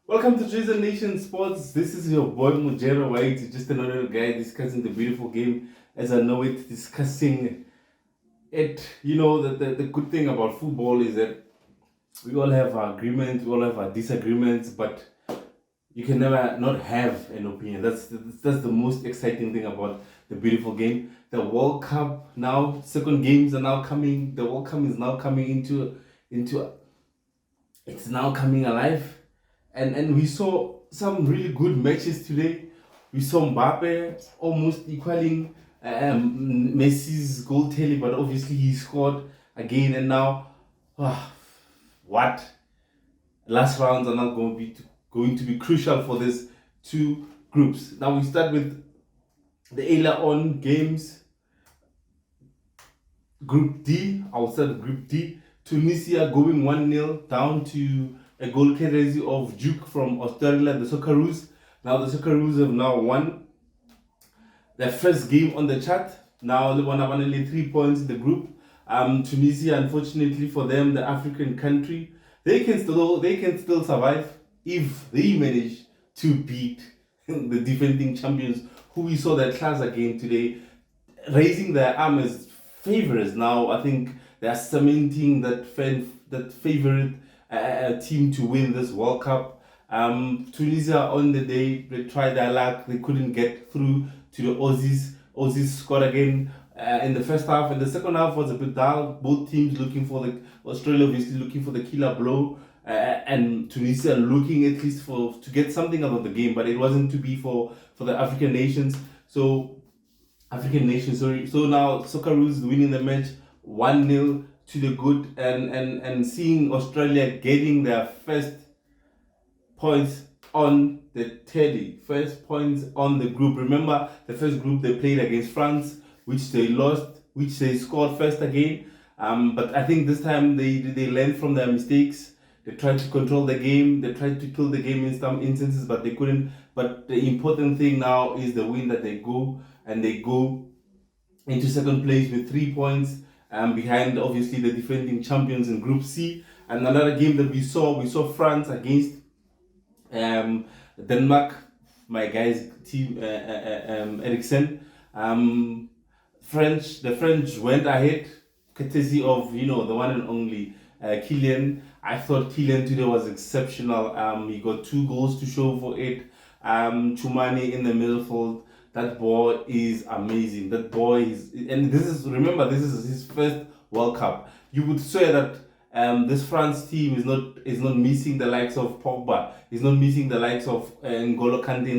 Welcome to Trees and Nation Sports. This is your boy Mujero White, just another guy discussing the beautiful game as I know it, discussing it. You know, the good thing about football is that we all have our agreements, we all have our disagreements, but you can never not have an opinion. That's the most exciting thing about the beautiful game. The World Cup now, second games are now coming. The World Cup is now coming into it's now coming alive, and we saw some really good matches today. We saw Mbappe almost equaling Messi's goal tally, but obviously he scored again, and now what last rounds are not going to be crucial for these two groups. Now we start with the earlier on games. Group D, I will start Group D. Tunisia going 1-0 down to a goal courtesy of Duke from Australia, the Socceroos. Now the Socceroos have now won their first game on the chart. Now they won only 3 points in the group. Tunisia, unfortunately for them, the African country, they can still survive if they manage to beat the defending champions, who we saw their class again today, raising their arm as favorites. Now I think they are cementing that favorite team to win this World Cup. Tunisia on the day they tried their luck, they couldn't get through to the Aussies. Aussies scored again in the first half, and the second half was a bit dull. Both teams looking for Australia obviously looking for the killer blow, and Tunisia looking at least to get something out of the game, but it wasn't to be for the African nations. So now Socceroos winning the match 1-0 to the good, and seeing Australia getting their first points on the tally, first points on the group. Remember, the first group they played against France, which they lost, which they scored first again. But I think this time they learned from their mistakes. They tried to control the game. They tried to kill the game in some instances, but they couldn't. But the important thing now is the win, that they go into second place with 3 points, behind obviously the defending champions in Group C. And another game that we saw France against Denmark, my guys team, Eriksen. The French went ahead, courtesy of the one and only Kylian. I thought Kylian today was exceptional. He got 2 goals to show for it. Chumani in the midfield. That boy is amazing. That boy and this is his first World Cup. You would swear that this France team is not missing the likes of Pogba. He's not missing the likes of N'Golo Kante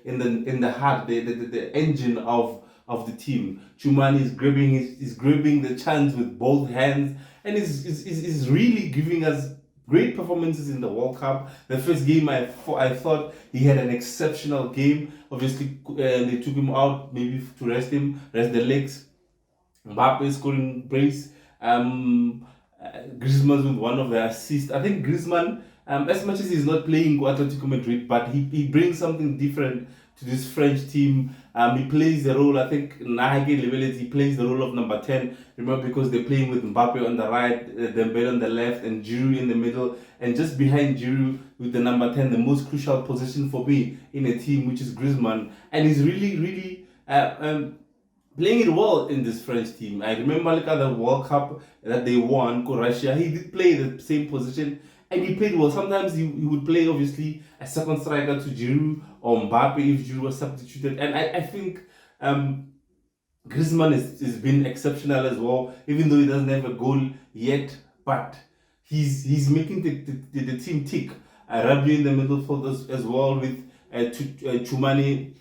in the heart, the engine of the team. Chumani is grabbing the chance with both hands, and is really giving us great performances in the World Cup. The first game, I thought he had an exceptional game. Obviously, they took him out maybe to rest the legs. Mbappe scoring brace. Griezmann with one of the assists. I think Griezmann, as much as he's not playing for Atletico Madrid, but he brings something different to this French team. He plays the role, I think, Nahage Levelet, he plays the role of number 10. Remember, because they're playing with Mbappe on the right, Dembele on the left, and Giroud in the middle. And just behind Giroud with the number 10, the most crucial position for me in a team, which is Griezmann. And he's really, really playing it well in this French team. I remember at the World Cup that they won, Croatia, he did play the same position, and he played well. Sometimes he would play, obviously, a second striker to Giroud or Mbappe if Giroud was substituted. And I think Griezmann has been exceptional as well, even though he doesn't have a goal yet, but he's making the team tick. Rabiot in the middle field as well, with Chumani.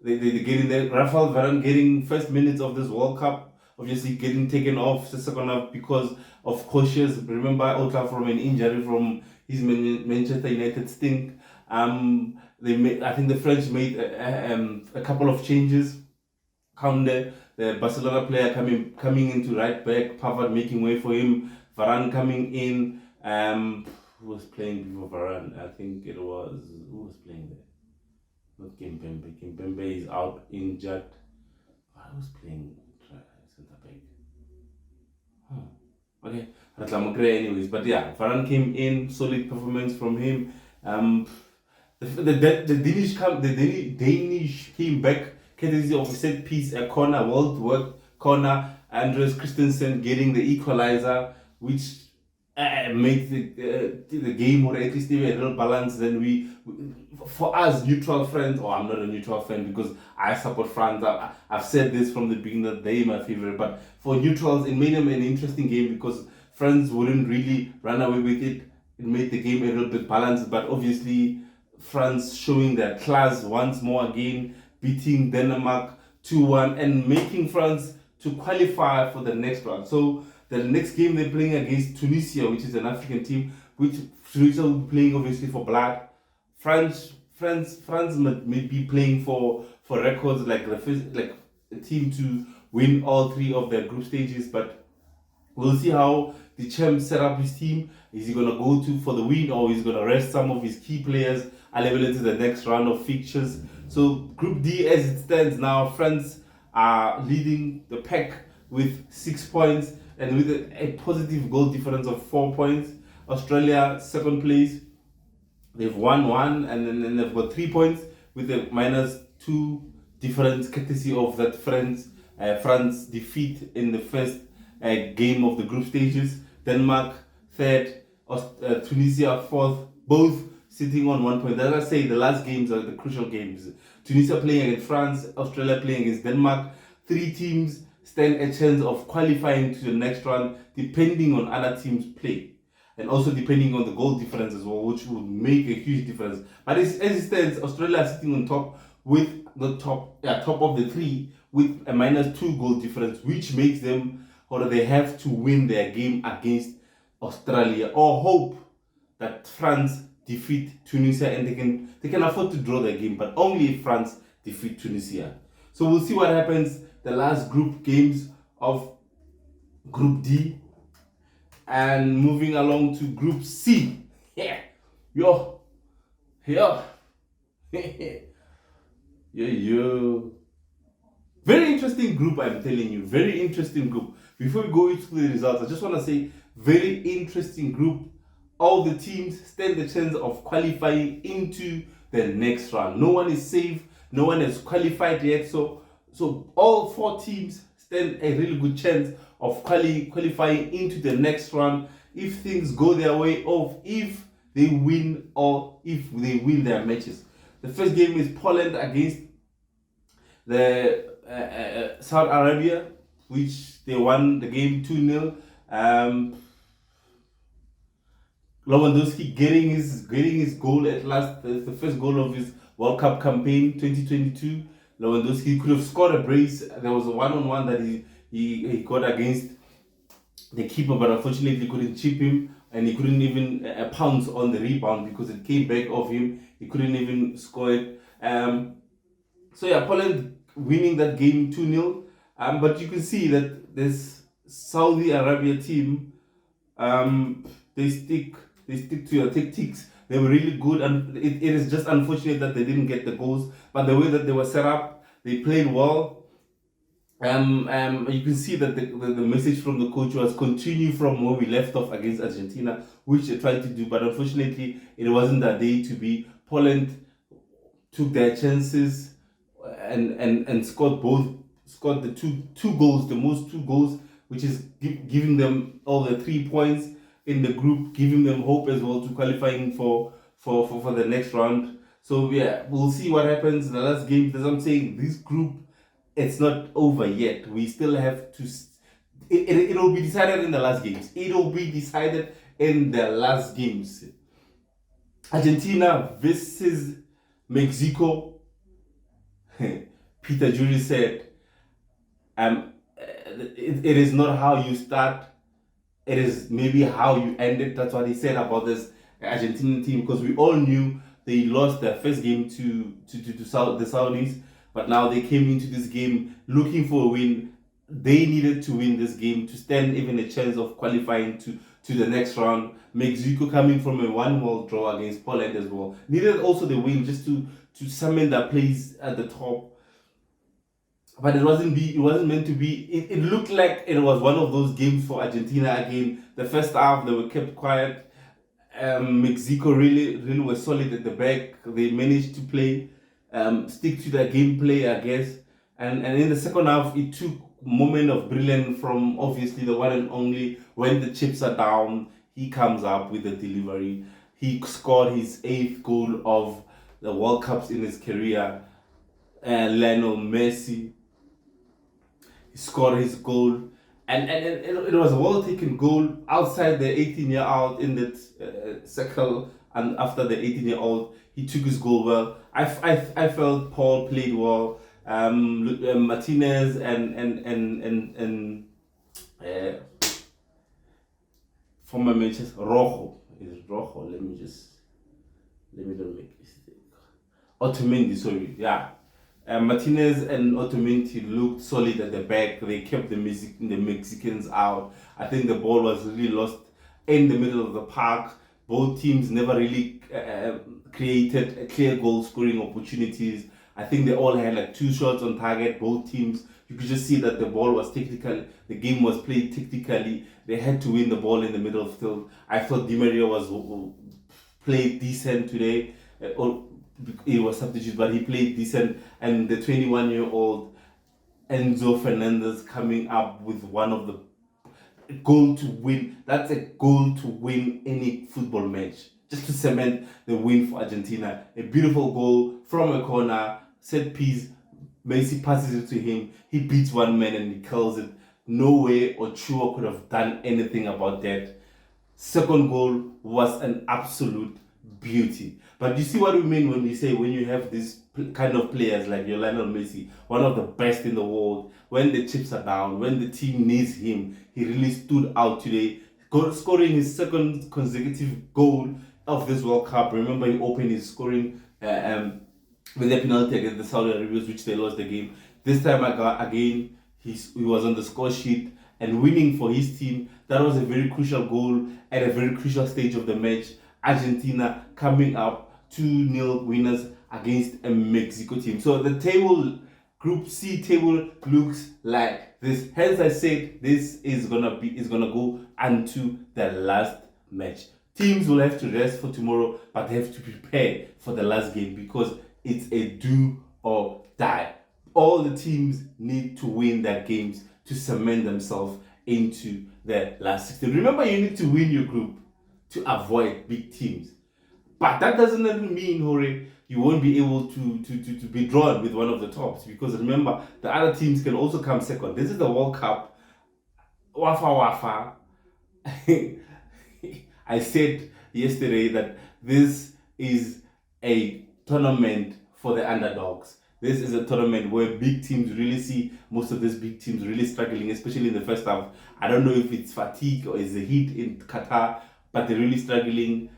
They getting there. Rafael Varane getting first minutes of this World Cup, obviously getting taken off the second half because of cautious. Remember, Oka from an injury from his Manchester United stink. I think the French made a couple of changes. Koundé, the Barcelona player, coming into right back. Pavard making way for him. Varane coming in. Who was playing before Varane? I think it was who was playing there. Not Kimpembe. Kimpembe is out injured. I was playing centre back. Okay, anyways. But yeah, Varane came in, solid performance from him. The Danish came back courtesy of a set piece, a corner, well worked corner. Andres Christensen getting the equalizer, which made the game, or at least even a little balance. Then for us neutral friends, or I'm not a neutral fan because I support France. I've said this from the beginning that they my favorite. But for neutrals, it made them an interesting game because France wouldn't really run away with it. It made the game a little bit balanced, but obviously France showing their class once more again, beating Denmark 2-1 and making France to qualify for the next round. So the next game they're playing against Tunisia, which is an African team, which Tunisia will be playing obviously for blood. France may be playing for records, like a team to win all three of their group stages, but we'll see how the champ set up his team. Is he gonna go for the win, or is he gonna rest some of his key players and level into the next round of fixtures? So Group D, as it stands now, France are leading the pack with 6 points and with a positive goal difference of 4 points. Australia second place. They've won one, and then they've got 3 points with a -2 difference, courtesy of that France defeat in the first game of the group stages. Denmark third, Tunisia fourth, both sitting on 1 point. As I say, the last games are the crucial games. Tunisia playing against France, Australia playing against Denmark. 3 teams stand a chance of qualifying to the next round, depending on other teams' play. And also depending on the goal difference as well, which would make a huge difference. But as it stands, Australia is sitting on top with the top of the 3 with a -2 goal difference, which makes them, or they have to win their game against Australia, or hope that France defeat Tunisia, and they can afford to draw their game, but only if France defeat Tunisia. So we'll see what happens. The last group games of Group D. And moving along to Group C. Yeah. Yo. Yo. Yo. Very interesting group, I'm telling you. Very interesting group. Before we go into the results, I just want to say, very interesting group. All the teams stand the chance of qualifying into the next round. No one is safe. No one has qualified yet. So all 4 teams stand a really good chance of qualifying into the next round if things go their way, or if they win, or if they win their matches. The first game is Poland against the Saudi Arabia, which they won the game 2-0. Lewandowski getting his goal at last, the first goal of his World Cup campaign 2022. Lewandowski could have scored a brace. There was a one-on-one that he got against the keeper, but unfortunately he couldn't chip him, and he couldn't even pounce on the rebound because it came back off him. He couldn't even score it. So yeah, Poland winning that game 2-0. But you can see that this Saudi Arabia team, they stick to your tactics. They were really good, and it is just unfortunate that they didn't get the goals. But the way that they were set up, they played well. You can see that the message from the coach was continue from where we left off against Argentina, which they tried to do, but unfortunately it wasn't that day to be. Poland took their chances and scored the two goals, the most 2 goals, which is giving them all the 3 points in the group, giving them hope as well to qualifying for the next round. So yeah, we'll see what happens in the last game. As I'm saying, this group, it's not over yet. We still have to. It will be decided in the last games. It will be decided in the last games. Argentina versus Mexico. Peter Jury said, it is not how you start, it is maybe how you end it. That's what he said about this Argentinian team, because we all knew they lost their first game to the Saudis, but now they came into this game looking for a win. They needed to win this game to stand even a chance of qualifying to the next round. Mexico coming from a 1-1 draw against Poland as well, needed also the win just to cement their place at the top. but it wasn't meant to be. It looked like it was one of those games for Argentina again. The first half they were kept quiet. Mexico really was solid at the back. They managed to play, stick to their gameplay, I guess. And in the second half, it took moment of brilliance from obviously the one and only. When the chips are down, he comes up with a delivery. He scored his 8th goal of the World Cups in his career. Lionel Messi, he scored his goal, and it was a well taken goal outside the 18-year-old in that circle. And after the 18-year-old, he took his goal well. I felt Paul played well. Martinez and former Manchester Rojo is Rojo. Let me not make mistake. Otamendi, sorry, yeah. Martinez and Otamendi looked solid at the back. They kept the Mexicans out. I think the ball was really lost in the middle of the park. Both teams never really created clear goal scoring opportunities. I think they all had like 2 shots on target. Both teams, you could just see that the ball was technical. The game was played technically. They had to win the ball in the middle of the field. I thought Di Maria was played decent today. He was substitute, but he played decent. And the 21-year-old Enzo Fernandez coming up with one of the goal to win. That's a goal to win any football match, just to cement the win for Argentina. A beautiful goal from a corner, set piece. Messi passes it to him. He beats one man and he kills it. No way Ochoa could have done anything about that. Second goal was an absolute beauty. But you see what we mean when we say when you have these kind of players like your Lionel Messi, one of the best in the world, when the chips are down, when the team needs him, he really stood out today, scoring his 2nd consecutive goal of this World Cup. Remember, he opened his scoring with a penalty against the Saudi Arabians, which they lost the game. This time again, he was on the score sheet and winning for his team. That was a very crucial goal at a very crucial stage of the match. Argentina coming up 2-0 winners against a Mexico team. So the table, Group C table, looks like this. Hence I said this is gonna go unto the last match. Teams will have to rest for tomorrow, but they have to prepare for the last game because it's a do or die. All the teams need to win their games to cement themselves into the last 16. Remember, you need to win your group to avoid big teams. But that doesn't mean, Hore, you won't be able to be drawn with one of the tops. Because remember, the other teams can also come second. This is the World Cup. Wafa wafa. I said yesterday that this is a tournament for the underdogs. This is a tournament where big teams really see most of these big teams really struggling, especially in the first half. I don't know if it's fatigue or it's the heat in Qatar, but they're really struggling.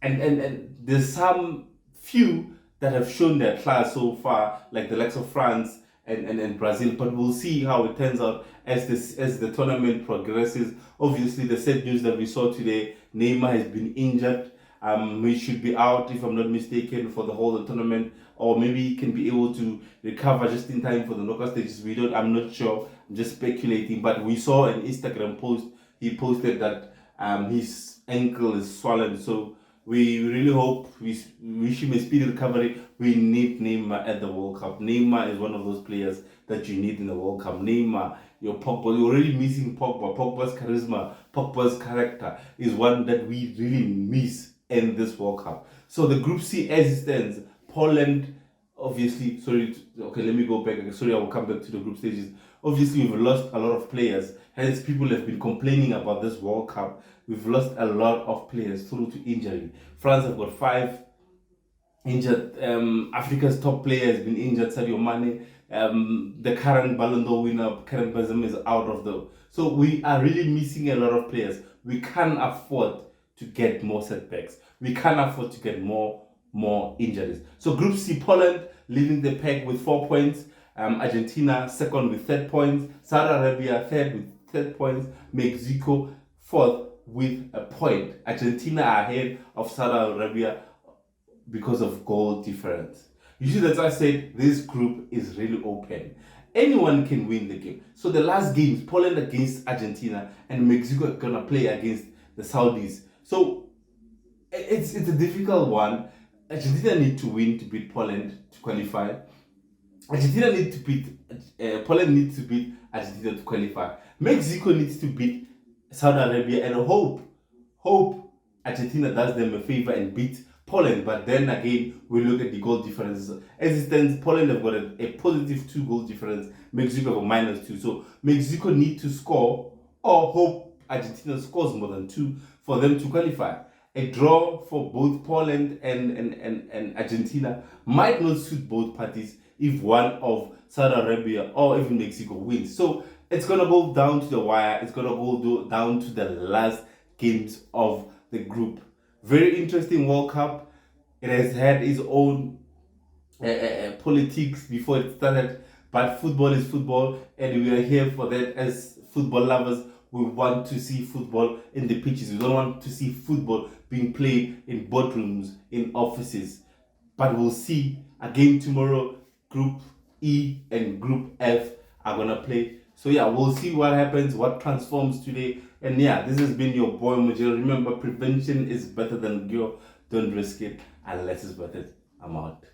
And there's some few that have shown their class so far, like the likes of France and Brazil. But we'll see how it turns out as the tournament progresses. Obviously, the sad news that we saw today, Neymar has been injured. He should be out, if I'm not mistaken, for the whole tournament, or maybe he can be able to recover just in time for the knockout stages. I'm not sure. I'm just speculating. But we saw an Instagram post. He posted that his ankle is swollen. So we really hope, we wish him a speedy recovery. We need Neymar at the World Cup. Neymar is one of those players that you need in the World Cup. Neymar, your Pogba, you're already missing Pogba. Pogba's charisma, Pogba's character is one that we really miss in this World Cup. So the Group C as it stands, Poland, obviously, let me go back. Sorry, I will come back to the group stages. Obviously, we've lost a lot of players. Hence, people have been complaining about this World Cup. We've lost a lot of players through to injury. France have got 5 injured. Africa's top player has been injured, Sadio Mane. The current Ballon d'Or winner, Karim Benzema, is out of the... So we are really missing a lot of players. We can't afford to get more setbacks. We can't afford to get more injuries. So Group C, Poland leading the pack with 4 points. Argentina second with 3 points. Saudi Arabia third with 3 points. Mexico fourth with a point. Argentina ahead of Saudi Arabia because of goal difference. You see, that's why I said this group is really open. anyone can win the game. So the last games, Poland against Argentina and Mexico are gonna play against the Saudis. So it's a difficult one. Argentina need to win to beat Poland to qualify. Argentina need to beat Poland needs to beat Argentina to qualify. Mexico needs to beat Saudi Arabia and hope Argentina does them a favor and beat Poland. But then again, we look at the goal differences. As it stands, Poland have got a positive 2 goal difference. Mexico have a -2. So Mexico need to score or hope Argentina scores more than 2 for them to qualify. A draw for both Poland and Argentina might not suit both parties if one of Saudi Arabia or even Mexico wins. So it's going to go down to the wire. It's going to go down to the last games of the group. Very interesting World Cup. It has had its own politics before it started, but football is football, and we are here for that. As football lovers, we want to see football in the pitches. We don't want to see football being played in boardrooms, in offices. But we'll see again tomorrow. Group E and Group F are gonna play. So yeah, we'll see what happens, what transforms today. And yeah, this has been your boy Mujil. Remember, prevention is better than cure. Don't risk it unless it's worth it. I'm out.